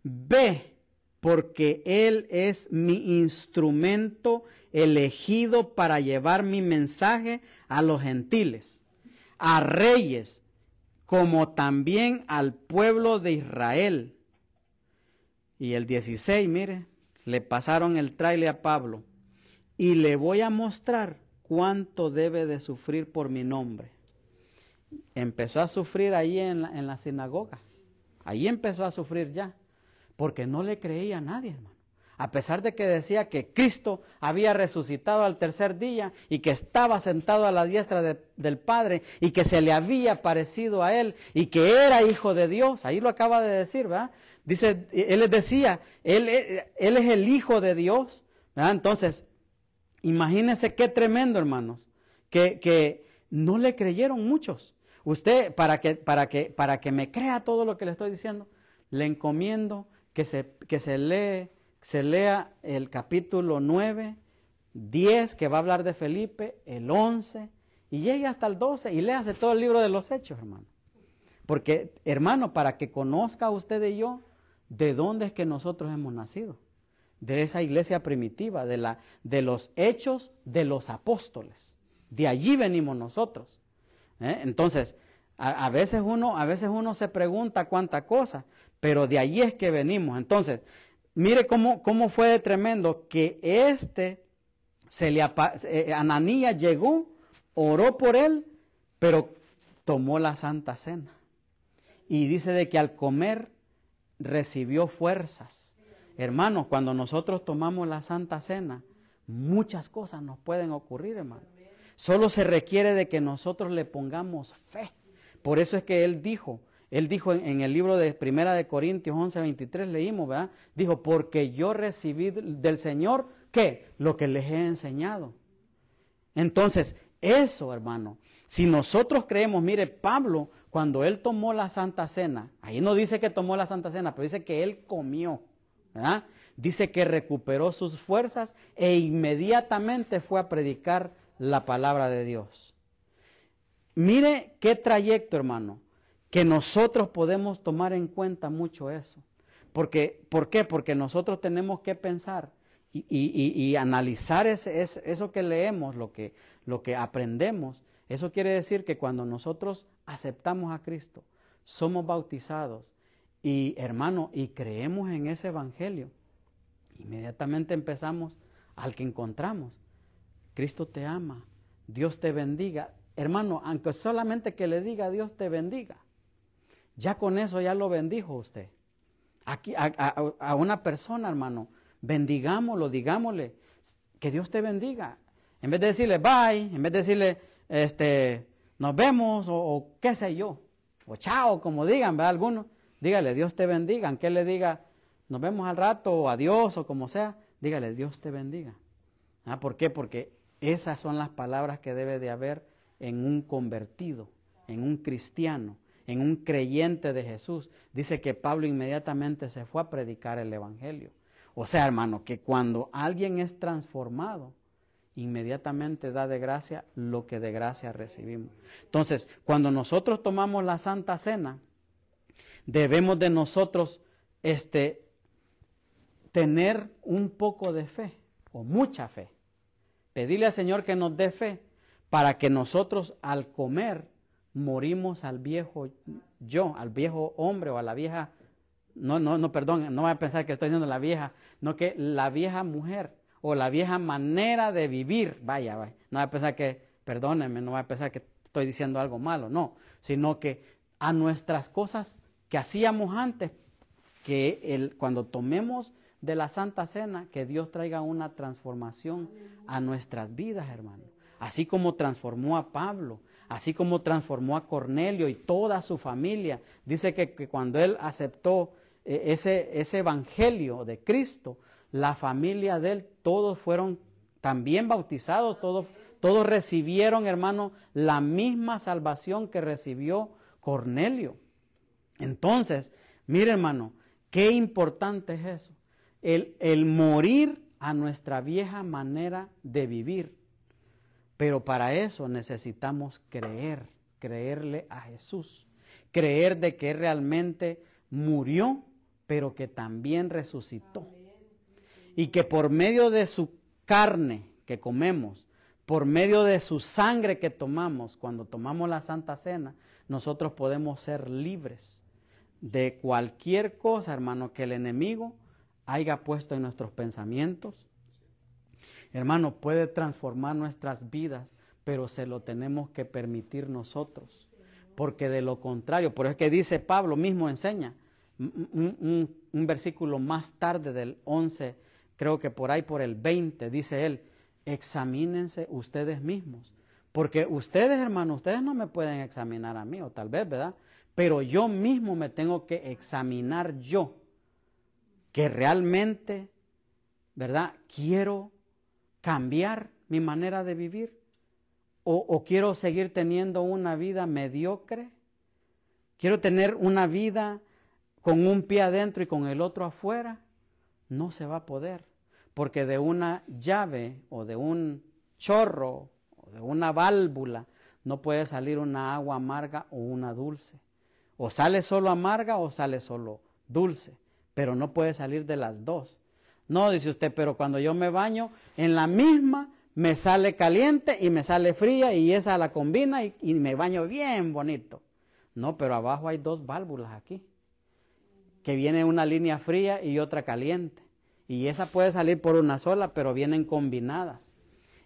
ve, porque Él es mi instrumento elegido para llevar mi mensaje a los gentiles, a reyes, como también al pueblo de Israel. Y el 16, mire, le pasaron el trailer a Pablo, y le voy a mostrar cuánto debe de sufrir por mi nombre. Empezó a sufrir ahí en la sinagoga. Ahí empezó a sufrir ya, porque no le creía a nadie, hermano. A pesar de que decía que Cristo había resucitado al tercer día y que estaba sentado a la diestra del Padre y que se le había parecido a Él y que era hijo de Dios. Ahí lo acaba de decir, ¿verdad? Dice, Él les decía, Él es el Hijo de Dios, ¿verdad? Entonces, imagínense qué tremendo, hermanos, que no le creyeron muchos. Usted, para que me crea todo lo que le estoy diciendo, le encomiendo que se lea el capítulo 9, 10, que va a hablar de Felipe, el 11, y llegue hasta el 12, y léase todo el libro de los Hechos, hermano. Porque, hermano, para que conozca usted y yo, de dónde es que nosotros hemos nacido. De esa iglesia primitiva, de los hechos de los apóstoles. De allí venimos nosotros. Entonces, a veces uno se pregunta cuánta cosa, pero de allí es que venimos. Entonces, mire cómo fue de tremendo que Ananías llegó, oró por él, pero tomó la Santa Cena. Y dice de que al comer recibió fuerzas. Hermanos, cuando nosotros tomamos la Santa Cena, muchas cosas nos pueden ocurrir, hermano. Solo se requiere de que nosotros le pongamos fe. Por eso es que él dijo, Él dijo en el libro de Primera de Corintios 11:23, leímos, ¿verdad? Dijo, porque yo recibí del Señor, ¿qué? Lo que les he enseñado. Entonces, eso, hermano, si nosotros creemos, mire, Pablo, cuando él tomó la Santa Cena, ahí no dice que tomó la Santa Cena, pero dice que él comió, ¿verdad? Dice que recuperó sus fuerzas e inmediatamente fue a predicar la palabra de Dios. Mire qué trayecto, hermano, que nosotros podemos tomar en cuenta mucho eso. ¿Por qué? Porque nosotros tenemos que pensar y analizar eso que leemos, lo que aprendemos. Eso quiere decir que cuando nosotros aceptamos a Cristo, somos bautizados y, hermano, y creemos en ese evangelio, inmediatamente empezamos al que encontramos. Cristo te ama, Dios te bendiga. Hermano, aunque solamente que le diga Dios te bendiga, ya con eso ya lo bendijo usted. Aquí, a una persona, hermano, bendigámoslo, digámosle, que Dios te bendiga. En vez de decirle bye, en vez de decirle nos vemos o qué sé yo, o chao, como digan, ¿verdad? Algunos, dígale Dios te bendiga, aunque él le diga nos vemos al rato o adiós o como sea, dígale Dios te bendiga. ¿Por qué? Porque esas son las palabras que debe de haber en un convertido, en un cristiano, en un creyente de Jesús. Dice que Pablo inmediatamente se fue a predicar el evangelio. O sea, hermano, que cuando alguien es transformado, inmediatamente da de gracia lo que de gracia recibimos. Entonces, cuando nosotros tomamos la Santa Cena, debemos de nosotros tener un poco de fe o mucha fe. Pedirle al Señor que nos dé fe para que nosotros al comer morimos al viejo yo, al viejo hombre o a la vieja, perdón, no voy a pensar que estoy diciendo la vieja, no, que la vieja mujer o la vieja manera de vivir, vaya, no voy a pensar que, perdónenme, no voy a pensar que estoy diciendo algo malo, no, sino que a nuestras cosas que hacíamos antes, que cuando tomemos de la Santa Cena, que Dios traiga una transformación a nuestras vidas, hermano. Así como transformó a Pablo, así como transformó a Cornelio y toda su familia. Dice que cuando él aceptó ese evangelio de Cristo, la familia de él, todos fueron también bautizados, todos recibieron, hermano, la misma salvación que recibió Cornelio. Entonces, mire, hermano, qué importante es eso. El morir a nuestra vieja manera de vivir. Pero para eso necesitamos creerle a Jesús. Creer de que realmente murió, pero que también resucitó. Y que por medio de su carne que comemos, por medio de su sangre que tomamos, cuando tomamos la Santa Cena, nosotros podemos ser libres de cualquier cosa, hermano, que el enemigo haya puesto en nuestros pensamientos. Hermano, puede transformar nuestras vidas, pero se lo tenemos que permitir nosotros, porque de lo contrario, por eso es que dice Pablo mismo enseña, un versículo más tarde del 11, creo que por ahí por el 20, dice él, examínense ustedes mismos, porque ustedes, hermano, ustedes no me pueden examinar a mí, o tal vez, ¿verdad? Pero yo mismo me tengo que examinar yo, que realmente, ¿verdad? Quiero cambiar mi manera de vivir o quiero seguir teniendo una vida mediocre. Quiero tener una vida con un pie adentro y con el otro afuera. No se va a poder, porque de una llave o de un chorro o de una válvula no puede salir una agua amarga o una dulce. O sale solo amarga o sale solo dulce, pero no puede salir de las dos. No, dice usted, pero cuando yo me baño, en la misma me sale caliente y me sale fría y esa la combina y me baño bien bonito. No, pero abajo hay dos válvulas aquí, que viene una línea fría y otra caliente. Y esa puede salir por una sola, pero vienen combinadas.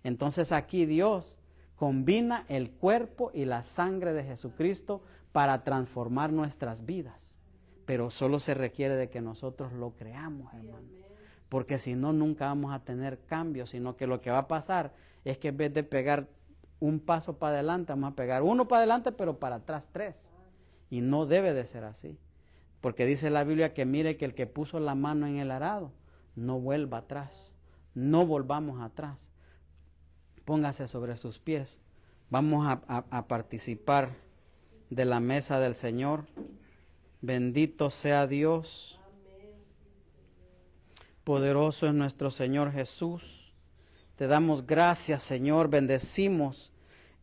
Entonces aquí Dios combina el cuerpo y la sangre de Jesucristo para transformar nuestras vidas. Pero solo se requiere de que nosotros lo creamos, hermano. Porque si no, nunca vamos a tener cambio, sino que lo que va a pasar es que en vez de pegar un paso para adelante, vamos a pegar uno para adelante, pero para atrás 3. Y no debe de ser así. Porque dice la Biblia que mire que el que puso la mano en el arado no vuelva atrás. No volvamos atrás. Póngase sobre sus pies. Vamos a participar de la mesa del Señor. Bendito sea Dios. Poderoso es nuestro Señor Jesús. Te damos gracias, Señor. Bendecimos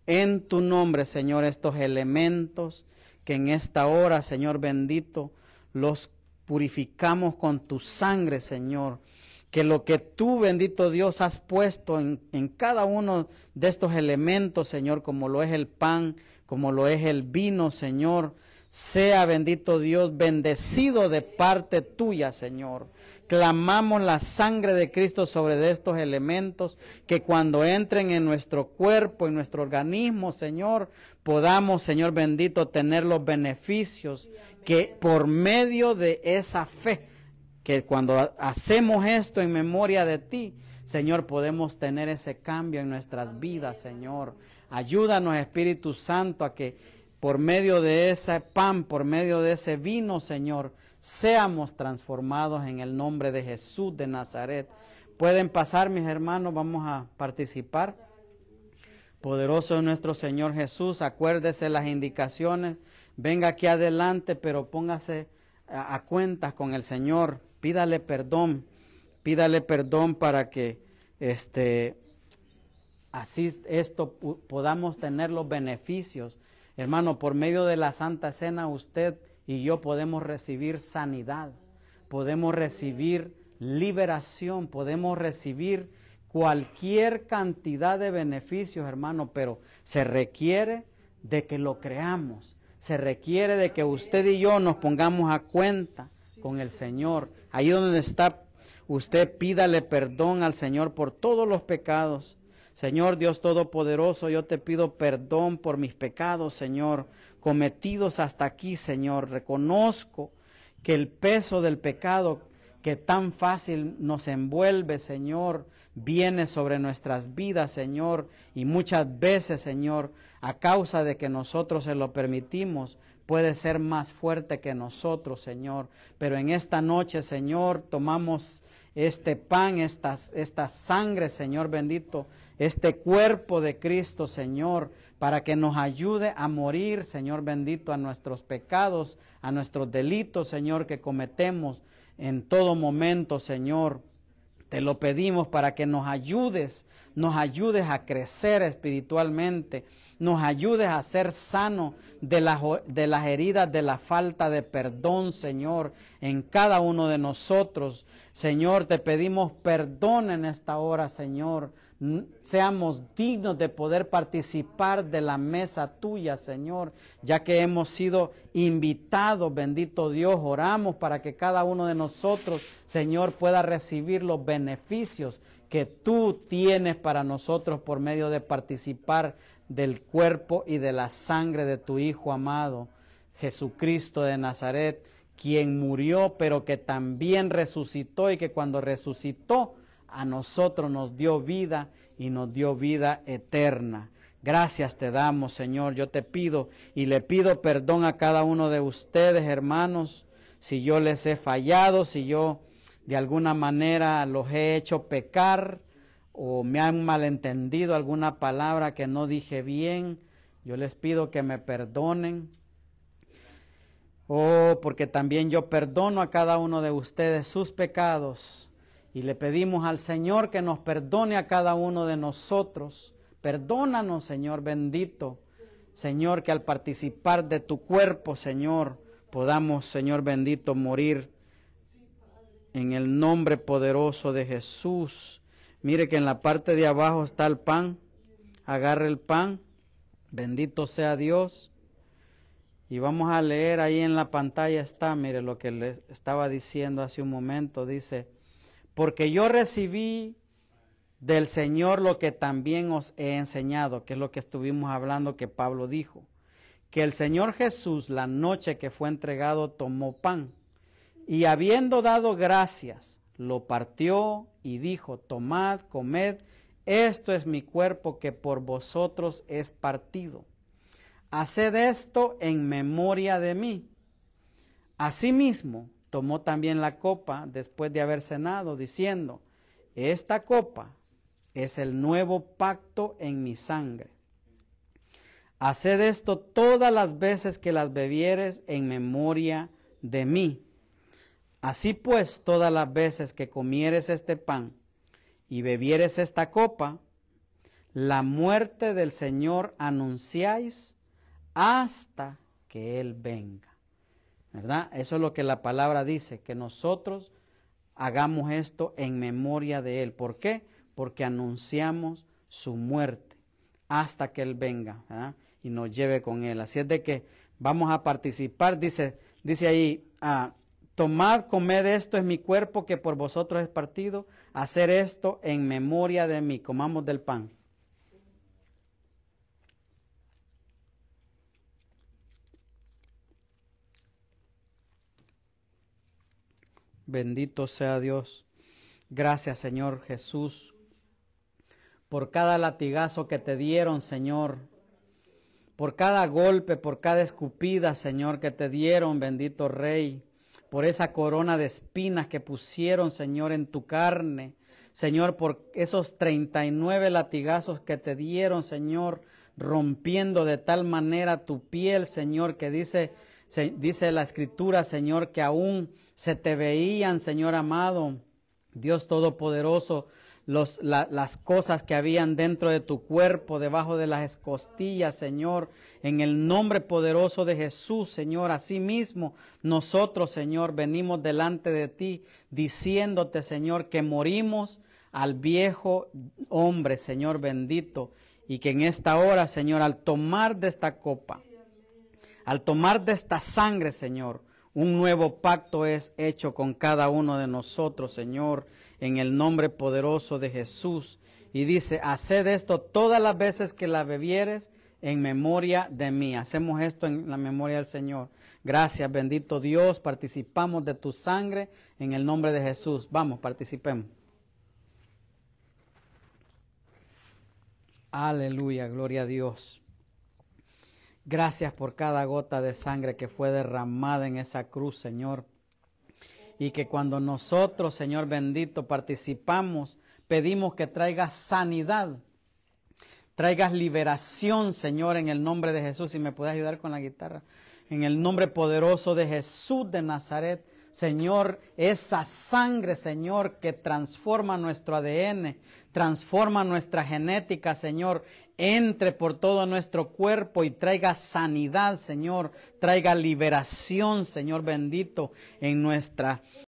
en tu nombre, Señor, estos elementos que en esta hora, Señor bendito, los purificamos con tu sangre, Señor. Que lo que tú, bendito Dios, has puesto en cada uno de estos elementos, Señor, como lo es el pan, como lo es el vino, Señor, sea, bendito Dios, bendecido de parte tuya, Señor. Clamamos la sangre de Cristo sobre estos elementos, que cuando entren en nuestro cuerpo, en nuestro organismo, Señor, podamos, Señor bendito, tener los beneficios que por medio de esa fe, que cuando hacemos esto en memoria de ti, Señor, podemos tener ese cambio en nuestras vidas, Señor. Ayúdanos, Espíritu Santo, a que por medio de ese pan, por medio de ese vino, Señor, seamos transformados en el nombre de Jesús de Nazaret. Pueden pasar, mis hermanos, vamos a participar. Poderoso es nuestro Señor Jesús, acuérdese las indicaciones, venga aquí adelante, pero póngase a cuentas con el Señor, pídale perdón para que así podamos tener los beneficios. Hermano, por medio de la Santa Cena usted y yo podemos recibir sanidad, podemos recibir liberación, podemos recibir cualquier cantidad de beneficios, hermano, pero se requiere de que lo creamos, se requiere de que usted y yo nos pongamos a cuenta con el Señor. Ahí donde está usted, pídale perdón al Señor por todos los pecados. Señor Dios Todopoderoso, yo te pido perdón por mis pecados, Señor, cometidos hasta aquí, Señor. Reconozco que el peso del pecado que tan fácil nos envuelve, Señor, viene sobre nuestras vidas, Señor, y muchas veces, Señor, a causa de que nosotros se lo permitimos, puede ser más fuerte que nosotros, Señor. Pero en esta noche, Señor, tomamos este pan, esta sangre, Señor bendito, este cuerpo de Cristo, Señor, para que nos ayude a morir, Señor bendito, a nuestros pecados, a nuestros delitos, Señor, que cometemos en todo momento, Señor. Te lo pedimos para que nos ayudes a crecer espiritualmente, nos ayudes a ser sanos de las heridas de la falta de perdón, Señor, en cada uno de nosotros. Señor, te pedimos perdón en esta hora, Señor. Seamos dignos de poder participar de la mesa tuya, Señor, ya que hemos sido invitados, bendito Dios. Oramos para que cada uno de nosotros, Señor, pueda recibir los beneficios que tú tienes para nosotros por medio de participar del cuerpo y de la sangre de tu Hijo amado, Jesucristo de Nazaret, quien murió, pero que también resucitó, y que cuando resucitó, a nosotros nos dio vida y nos dio vida eterna. Gracias te damos, Señor. Yo te pido y le pido perdón a cada uno de ustedes, hermanos, si yo les he fallado, si yo de alguna manera los he hecho pecar o me han malentendido alguna palabra que no dije bien. Yo les pido que me perdonen. Porque también yo perdono a cada uno de ustedes sus pecados. Y le pedimos al Señor que nos perdone a cada uno de nosotros. Perdónanos, Señor bendito. Señor, que al participar de tu cuerpo, Señor, podamos, Señor bendito, morir en el nombre poderoso de Jesús. Mire que en la parte de abajo está el pan. Agarre el pan. Bendito sea Dios. Y vamos a leer ahí en la pantalla está, mire lo que le estaba diciendo hace un momento. Dice: porque yo recibí del Señor lo que también os he enseñado, que es lo que estuvimos hablando que Pablo dijo, que el Señor Jesús, la noche que fue entregado, tomó pan, y habiendo dado gracias, lo partió y dijo: tomad, comed, esto es mi cuerpo que por vosotros es partido. haced esto en memoria de mí. Asimismo, tomó también la copa después de haber cenado, diciendo, esta copa es el nuevo pacto en mi sangre. Haced esto todas las veces que las bebieres en memoria de mí. Así pues, todas las veces que comieres este pan y bebieres esta copa, la muerte del Señor anunciáis hasta que Él venga. ¿Verdad? Eso es lo que la palabra dice, que nosotros hagamos esto en memoria de Él. ¿Por qué? Porque anunciamos su muerte hasta que Él venga, ¿verdad? Y nos lleve con Él. Así es de que vamos a participar, dice ahí, tomad, comed, esto es mi cuerpo que por vosotros es partido, hacer esto en memoria de mí. Comamos del pan. Bendito sea Dios. Gracias, Señor Jesús, por cada latigazo que te dieron, Señor, por cada golpe, por cada escupida, Señor, que te dieron, bendito Rey, por esa corona de espinas que pusieron, Señor, en tu carne, Señor, por esos 39 latigazos que te dieron, Señor, rompiendo de tal manera tu piel, Señor, que dice la Escritura, Señor, que aún se te veían, Señor amado, Dios Todopoderoso, las cosas que habían dentro de tu cuerpo, debajo de las costillas, Señor, en el nombre poderoso de Jesús, Señor. Asimismo, nosotros, Señor, venimos delante de ti, diciéndote, Señor, que morimos al viejo hombre, Señor bendito, y que en esta hora, Señor, al tomar de esta copa, al tomar de esta sangre, Señor, un nuevo pacto es hecho con cada uno de nosotros, Señor, en el nombre poderoso de Jesús. Y dice, haced esto todas las veces que la bebieres en memoria de mí. Hacemos esto en la memoria del Señor. Gracias, bendito Dios. Participamos de tu sangre en el nombre de Jesús. Vamos, participemos. Aleluya, gloria a Dios. Gracias por cada gota de sangre que fue derramada en esa cruz, Señor. Y que cuando nosotros, Señor bendito, participamos, pedimos que traigas sanidad, traigas liberación, Señor, en el nombre de Jesús. Si me puedes ayudar con la guitarra. En el nombre poderoso de Jesús de Nazaret, Señor, esa sangre, Señor, que transforma nuestro ADN, transforma nuestra genética, Señor, entre por todo nuestro cuerpo y traiga sanidad, Señor, traiga liberación, Señor bendito, en nuestra